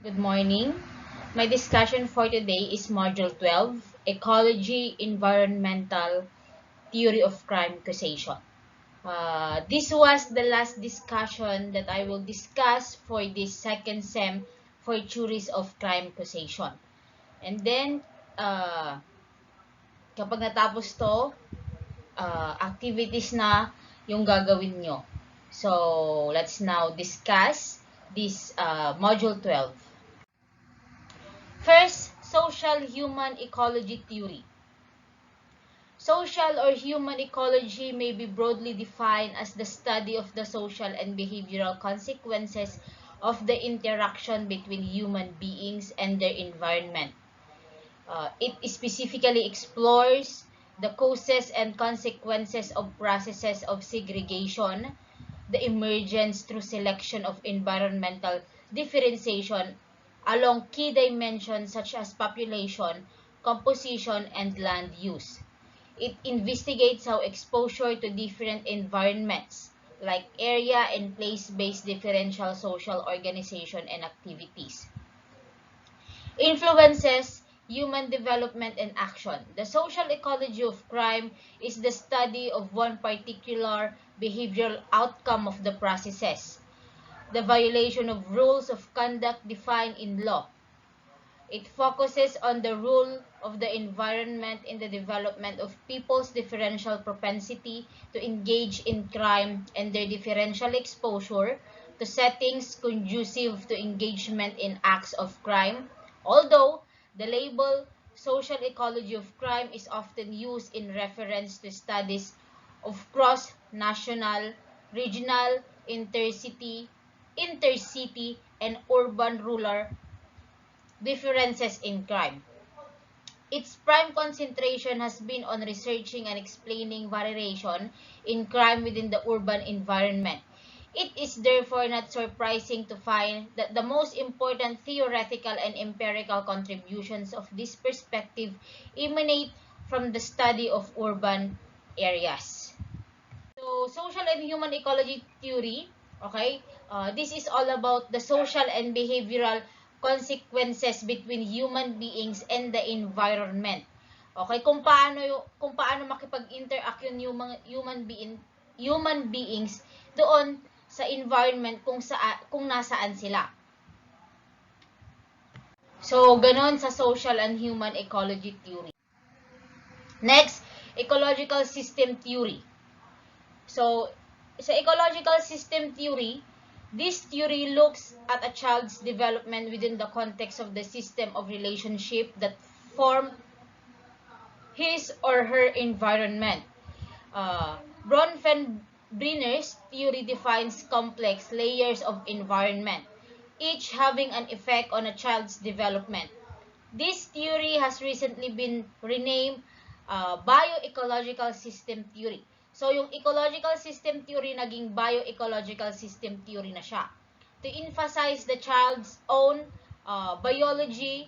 Good morning. My discussion for today is Module 12, Ecology, Environmental Theory of Crime Causation. This was the last discussion that I will discuss for this second sem for theories of crime causation. And then, kapag natapos to, activities na yung gagawin nyo. So, let's now discuss this Module 12. First, social human ecology theory. Social or human ecology may be broadly defined as the study of the social and behavioral consequences of the interaction between human beings and their environment. It specifically explores the causes and consequences of processes of segregation, the emergence through selection of environmental differentiation along key dimensions such as population, composition, and land use. It investigates how exposure to different environments, like area and place-based differential social organization and activities, influences human development and action. The social ecology of crime is the study of one particular behavioral outcome of the processes, the violation of rules of conduct defined in law. It focuses on the role of the environment in the development of people's differential propensity to engage in crime and their differential exposure to settings conducive to engagement in acts of crime, although the label social ecology of crime is often used in reference to studies of cross-national, regional, intercity, and urban-rural differences in crime. Its prime concentration has been on researching and explaining variation in crime within the urban environment. It is therefore not surprising to find that the most important theoretical and empirical contributions of this perspective emanate from the study of urban areas. So, social and human ecology theory, okay? This is all about the social and behavioral consequences between human beings and the environment. Okay, kung paano makipag-interact yung human beings doon sa environment kung nasaan sila. So, ganon sa social and human ecology theory. Next, ecological system theory. So, sa ecological system theory, this theory looks at a child's development within the context of the system of relationship that form his or her environment. Bronfenbrenner's theory defines complex layers of environment, each having an effect on a child's development. This theory has recently been renamed bioecological system theory. So, yung ecological system theory naging bioecological system theory na siya. To emphasize the child's own biology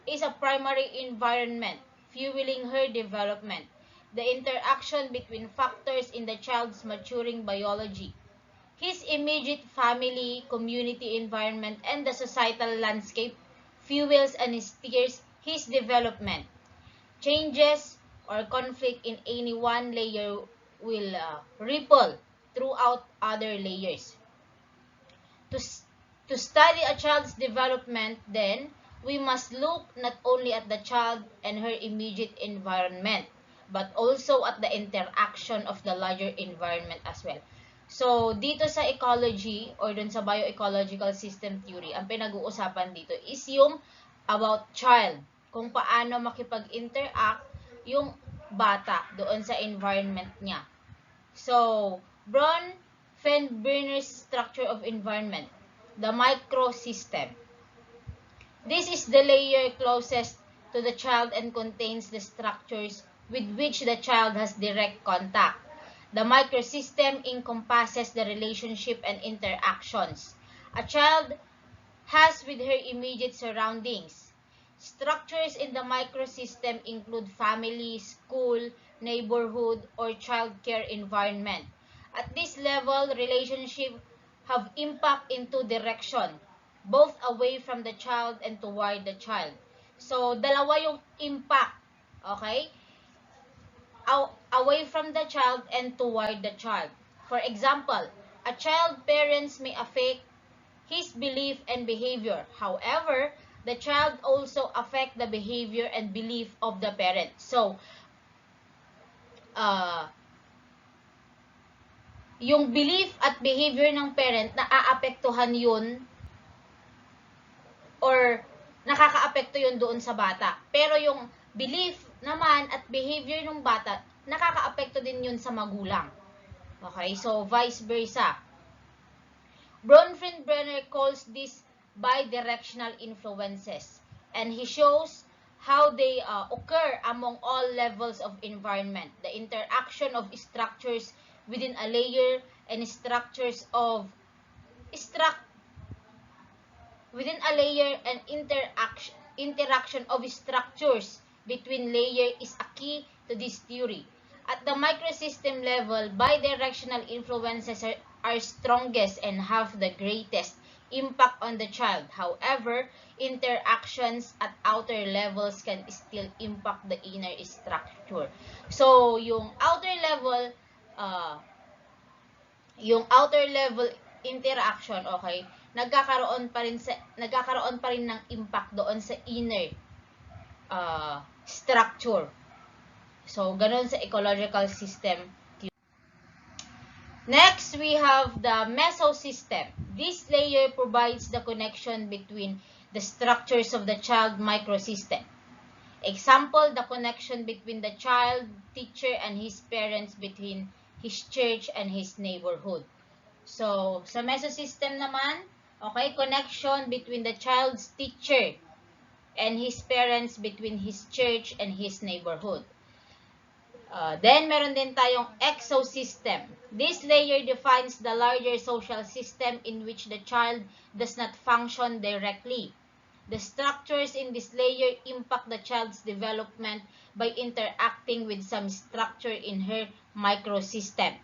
is a primary environment, fueling her development. The interaction between factors in the child's maturing biology, his immediate family, community environment, and the societal landscape fuels and steers his development. Changes or conflict in any one layer will ripple throughout other layers. To study a child's development, then, we must look not only at the child and her immediate environment, but also at the interaction of the larger environment as well. So, dito sa ecology or dun sa bioecological system theory, ang pinag-uusapan dito is yung about child, kung paano makipag-interact yung bata doon sa environment niya. So, Bronfenbrenner's structure of environment, the microsystem. This is the layer closest to the child and contains the structures with which the child has direct contact. The microsystem encompasses the relationship and interactions a child has with her immediate surroundings. Structures in the microsystem include family, school, neighborhood, or child care environment. At this level, relationships have impact in two directions. both away from the child and toward the child. So, dalawa yung impact. Okay? Away from the child and toward the child. For example, a child parents may affect his belief and behavior. However, the child also affect the behavior and belief of the parent. So, uh, yung belief at behavior ng parent, naaapektuhan yun or nakakaapekto yun doon sa bata. Pero yung belief naman at behavior ng bata, nakakaapekto din yun sa magulang. Okay? So, vice versa. Bronfenbrenner calls this bidirectional influences, and he shows how they occur among all levels of environment. The interaction of structures within a layer and structures of within a layer and interaction of structures between layer is a key to this theory. At the microsystem level, bidirectional influences are strongest and have the greatest impact on the child. However, interactions at outer levels can still impact the inner structure. So, uh, yung outer level interaction, okay, nagkakaroon pa rin ng impact doon sa inner structure. So, ganun sa ecological system. Next, we have the mesosystem. This layer provides the connection between the structures of the child microsystem. Example, the connection between the child, teacher, and his parents, between his church and his neighborhood. So, sa mesosystem naman, okay, connection between the child's teacher and his parents, between his church and his neighborhood. Then, meron din tayong exosystem. This layer defines the larger social system in which the child does not function directly. The structures in this layer impact the child's development by interacting with some structure in her microsystem.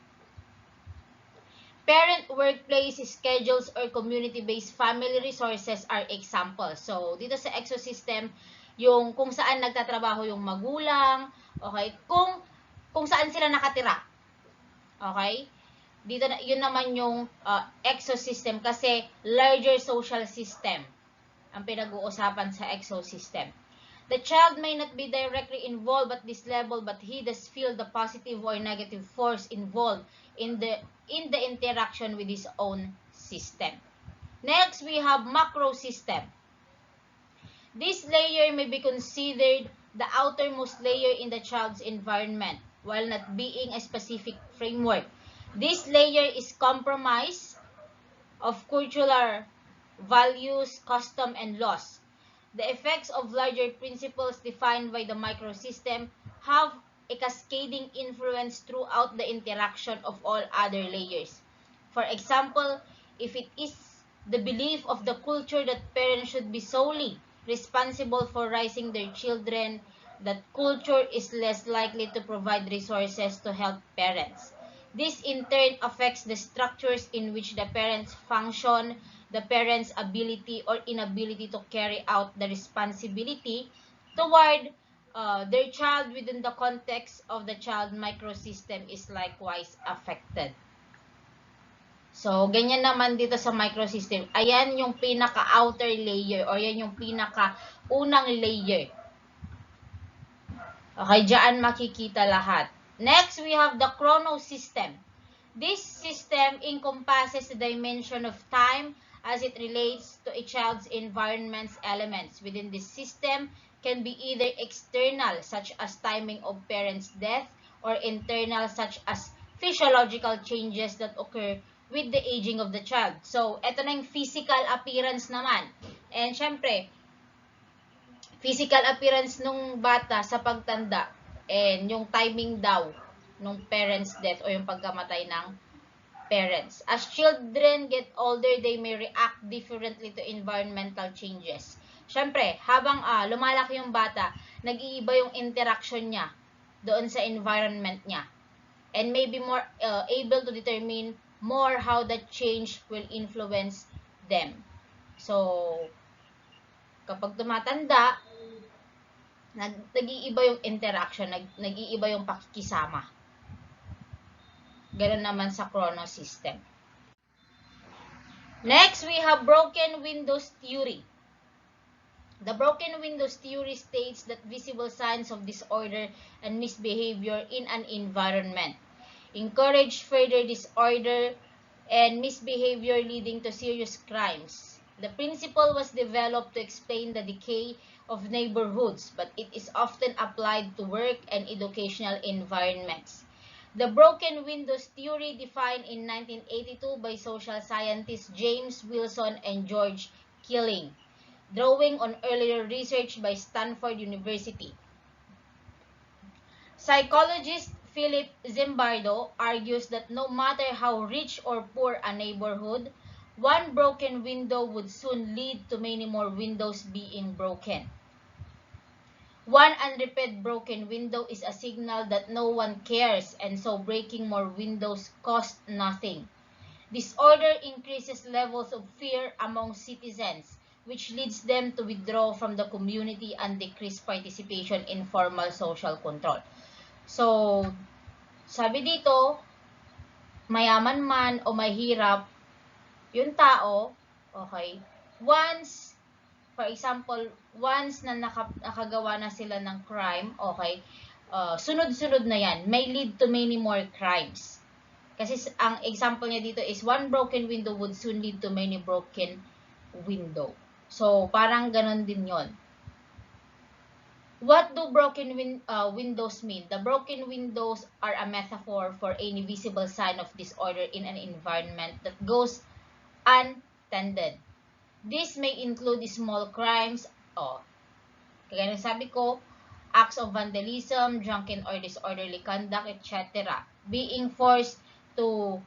Parent workplace schedules or community-based family resources are examples. So, dito sa exosystem, yung kung saan nagtatrabaho yung magulang, okay, kung saan sila nakatira. Okay? Dito na, yun naman yung exosystem kasi larger social system ang pinag-uusapan sa exosystem. The child may not be directly involved at this level, but he does feel the positive or negative force involved in the interaction with his own system. Next, we have macro system. This layer may be considered the outermost layer in the child's environment, while not being a specific framework. This layer is comprised of cultural values, custom, and laws. The effects of larger principles defined by the microsystem have a cascading influence throughout the interaction of all other layers. For example, if it is the belief of the culture that parents should be solely responsible for raising their children, that culture is less likely to provide resources to help parents. This in turn affects the structures in which the parents function, the parents' ability or inability to carry out the responsibility toward their child within the context of the child microsystem is likewise affected. So, ganyan naman dito sa microsystem. Ayan yung pinaka-outer layer or yan yung pinaka-unang layer. Okay, dyan makikita lahat. Next, we have the chronosystem. This system encompasses the dimension of time as it relates to a child's environment's elements. Within this system can be either external, such as timing of parents' death, or internal, such as physiological changes that occur with the aging of the child. So, eto na yung physical appearance naman. And syempre, physical appearance nung bata sa pagtanda and yung timing daw nung parents' death o yung pagkamatay ng parents. As children get older, they may react differently to environmental changes. Siyempre, habang lumalaki yung bata, nag-iiba yung interaction niya doon sa environment niya. And may be more able to determine more how that change will influence them. So, kapag tumatanda, nag-iiba yung interaction, nag-iiba yung pakikisama. Ganun naman sa chrono system. Next, we have broken windows theory. The broken windows theory states that visible signs of disorder and misbehavior in an environment encourage further disorder and misbehavior leading to serious crimes. The principle was developed to explain the decay of neighborhoods, but it is often applied to work and educational environments. The broken windows theory, defined in 1982 by social scientists James Wilson and George Killing, drawing on earlier research by Stanford University. Psychologist Philip Zimbardo argues that no matter how rich or poor a neighborhood, one broken window would soon lead to many more windows being broken. One unrepaired broken window is a signal that no one cares, and so breaking more windows costs nothing. Disorder increases levels of fear among citizens, which leads them to withdraw from the community and decrease participation in formal social control. So, sabi dito, mayaman man o mahirap, yung tao, okay, once, for example, once na nakagawa na sila ng crime, okay, sunod-sunod na yan, may lead to many more crimes. Kasi ang example niya dito is one broken window would soon lead to many broken window. So, parang ganon din yon. What do broken windows mean? The broken windows are a metaphor for any visible sign of disorder in an environment that goes untended. This may include small crimes, kagaya ng sabi ko, acts of vandalism, drunken or disorderly conduct, etc. Being forced to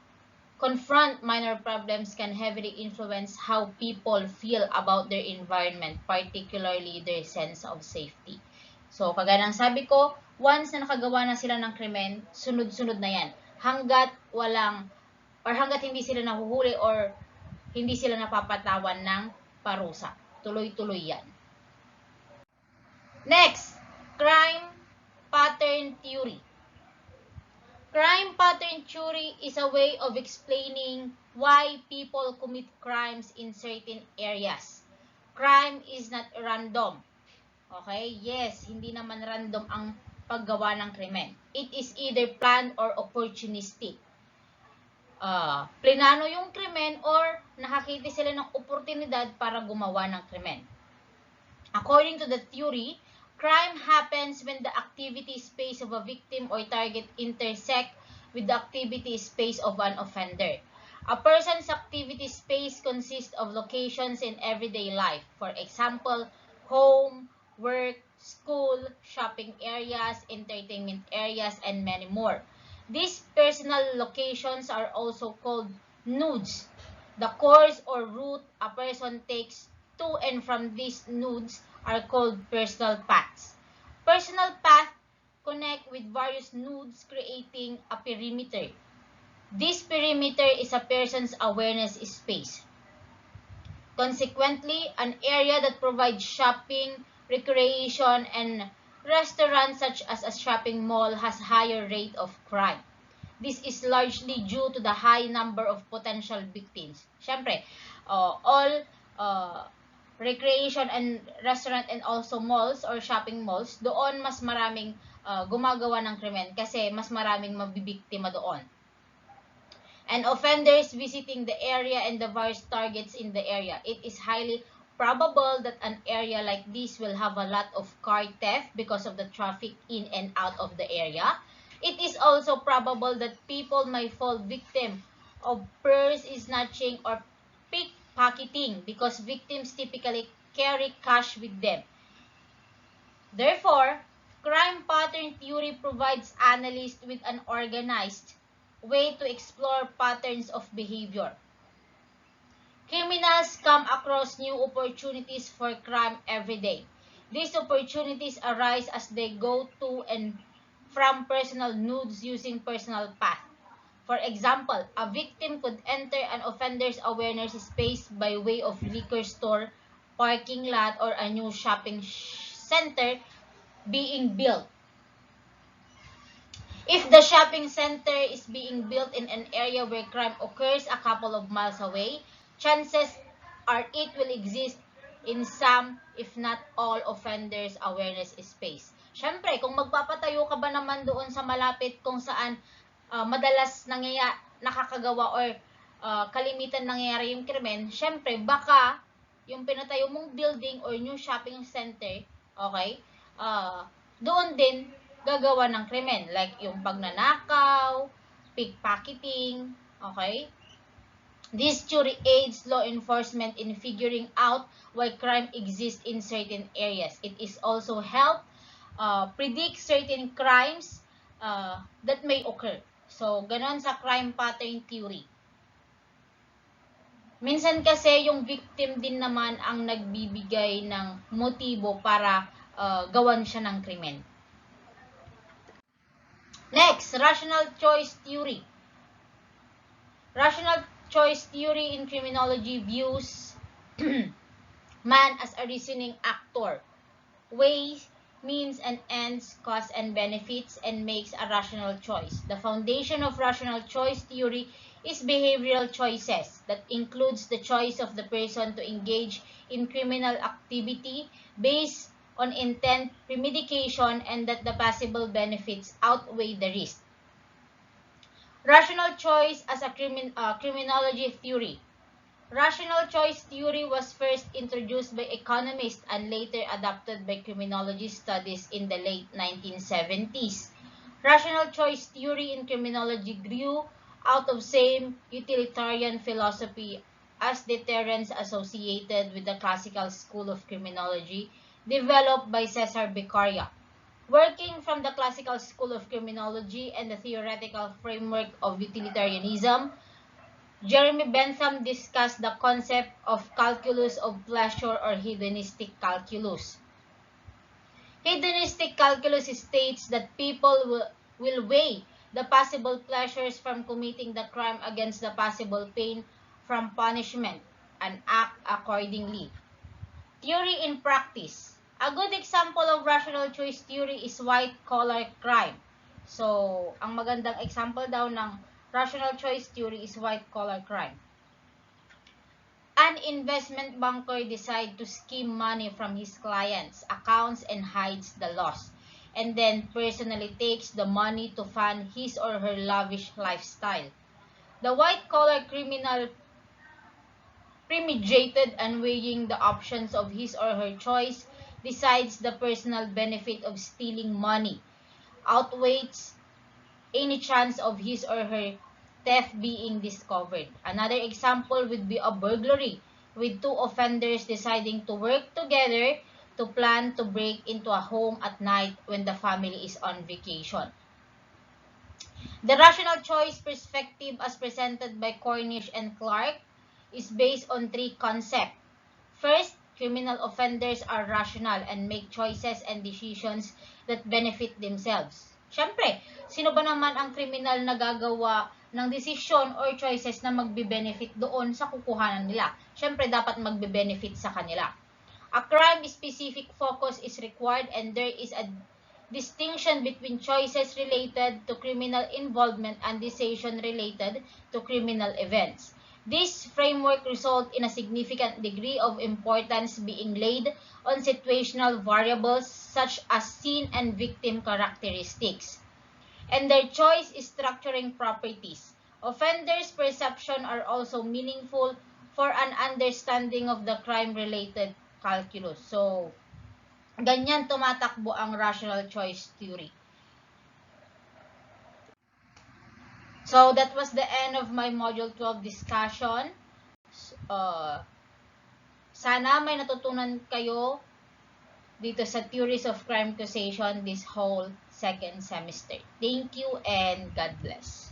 confront minor problems can heavily influence how people feel about their environment, particularly their sense of safety. So, kagaya ng sabi ko, once na nakagawa na sila ng krimen, sunod-sunod na yan. Hanggat hindi sila nahuhuli or hindi sila napapatawan ng parusa. Tuloy-tuloy yan. Next, crime pattern theory. Crime pattern theory is a way of explaining why people commit crimes in certain areas. Crime is not random. Okay? Yes, hindi naman random ang paggawa ng krimen. It is either planned or opportunistic. Plinano yung krimen or nakakita sila ng oportunidad para gumawa ng krimen. According to the theory, crime happens when the activity space of a victim or target intersect with the activity space of an offender. A person's activity space consists of locations in everyday life. For example, home, work, school, shopping areas, entertainment areas, and many more. These personal locations are also called nodes. The course or route a person takes to and from these nodes are called personal paths. Personal paths connect with various nodes, creating a perimeter. This perimeter is a person's awareness space. Consequently, an area that provides shopping, recreation, and restaurants such as a shopping mall has higher rate of crime. This is largely due to the high number of potential victims. Siyempre, all recreation and restaurant and also malls or shopping malls, doon mas maraming gumagawa ng krimen kasi mas maraming mabibiktima doon. And offenders visiting the area and the various targets in the area. It is highly probable that an area like this will have a lot of car theft because of the traffic in and out of the area. It is also probable that people may fall victim of purse snatching or pickpocketing because victims typically carry cash with them. Therefore, crime pattern theory provides analysts with an organized way to explore patterns of behavior. Criminals come across new opportunities for crime every day. These opportunities arise as they go to and from personal nodes using personal paths. For example, a victim could enter an offender's awareness space by way of liquor store, parking lot, or a new shopping center being built. If the shopping center is being built in an area where crime occurs a couple of miles away, chances are it will exist in some, if not all, offenders' awareness space. Siyempre, kung magpapatayo ka ba naman doon sa malapit kung saan madalas nakakagawa or kalimitan nangyayari yung krimen, siyempre, baka yung pinatayo mong building or new shopping center, okay, doon din gagawa ng krimen. Like yung pagnanakaw, pickpocketing, okay? This theory aids law enforcement in figuring out why crime exists in certain areas. It is also help predict certain crimes that may occur. So, ganon sa crime pattern theory. Minsan kasi yung victim din naman ang nagbibigay ng motibo para gawan siya ng krimen. Next, rational choice theory. Rational choice theory in criminology views man as a reasoning actor, weighs means and ends, cause and benefits, and makes a rational choice. The foundation of rational choice theory is behavioral choices that includes the choice of the person to engage in criminal activity based on intent, premeditation, and that the possible benefits outweigh the risk. Rational choice as a criminology theory. Rational choice theory was first introduced by economists and later adopted by criminology studies in the late 1970s. Rational choice theory in criminology grew out of same utilitarian philosophy as deterrence associated with the classical school of criminology developed by Cesar Beccaria. Working from the classical school of criminology and the theoretical framework of utilitarianism, Jeremy Bentham discussed the concept of calculus of pleasure or hedonistic calculus. Hedonistic calculus states that people will weigh the possible pleasures from committing the crime against the possible pain from punishment and act accordingly. Theory in practice. A good example of rational choice theory is white-collar crime. So, ang magandang example daw ng rational choice theory is white-collar crime. An investment banker decides to skim money from his clients' accounts and hides the loss, and then personally takes the money to fund his or her lavish lifestyle. The white-collar criminal premeditated and weighing the options of his or her choice, decides the personal benefit of stealing money outweighs any chance of his or her theft being discovered. Another example would be a burglary, with two offenders deciding to work together to plan to break into a home at night when the family is on vacation. The rational choice perspective as presented by Cornish and Clark is based on three concepts. First, criminal offenders are rational and make choices and decisions that benefit themselves. Siyempre, sino ba naman ang kriminal na gagawa ng desisyon or choices na magbe-benefit doon sa kukuhanan nila? Siyempre, dapat magbe-benefit sa kanila. A crime-specific focus is required and there is a distinction between choices related to criminal involvement and decisions related to criminal events. This framework results in a significant degree of importance being laid on situational variables such as scene and victim characteristics, and their choice is structuring properties. Offenders' perception are also meaningful for an understanding of the crime-related calculus. So, ganyan tumatakbo ang rational choice theory. So, that was the end of my Module 12 discussion. Sana may natutunan kayo dito sa Theories of Crime Causation this whole second semester. Thank you and God bless.